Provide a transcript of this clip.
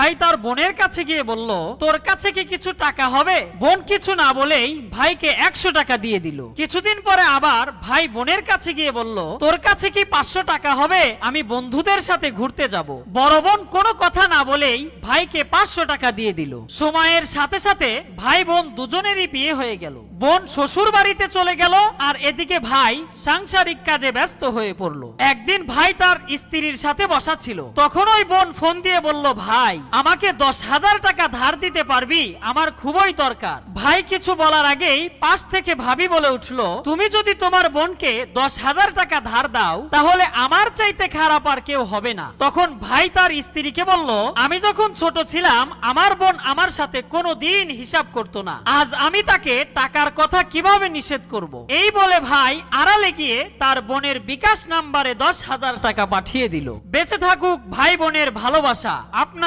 ভাই তার বোনের কাছে গিয়ে বলল, তোর কাছে কি কিছু টাকা হবে? বোন কিছু না বলেই ভাইকে 100 টাকা দিয়ে দিল। কিছুদিন পরে আবার ভাই বোনের কাছে গিয়ে বলল, তোর কাছে কি 500 টাকা হবে? আমি বন্ধুদের সাথে ঘুরতে যাব। বড় বোন কোনো কথা না বলেই ভাইকে 500 টাকা দিয়ে দিল। সময়ের সাথে সাথে ভাই বোন দুজনেরই বিয়ে হয়ে গেল। বোন শ্বশুর বাড়িতে চলে গেল, আর এদিকে ভাই সাংসারিক কাজে ব্যস্ত হয়ে পড়ল। একদিন ভাই তার স্ত্রীর সাথে বসা ছিল, তখন ওই বোন ফোন দিয়ে বলল, ভাই আমাকে 10,000 টাকা ধার দিতে পারবি? আমার খুবই দরকার। ভাই কিছু বলার আগেই পাশ থেকে ভাবি বলে উঠল, তুমি যদি তোমার বোনকে 10,000 টাকা ধার দাও তাহলে আমার চাইতে খারাপ আর কেউ হবে না। তখন ভাই তার স্ত্রীকে বলল, আমি যখন ছোট ছিলাম আমার বোন আমার সাথে কোনোদিন হিসাব করতো না, আজ আমি তাকে টাকার কথা কিভাবে নিষেধ করব? এই বলে ভাই আড়ালে গিয়ে তার বোনের বিকাশ নাম্বারে 10,000 টাকা পাঠিয়ে দিল। বেঁচে থাকুক ভাই বোনের ভালোবাসা। আপনার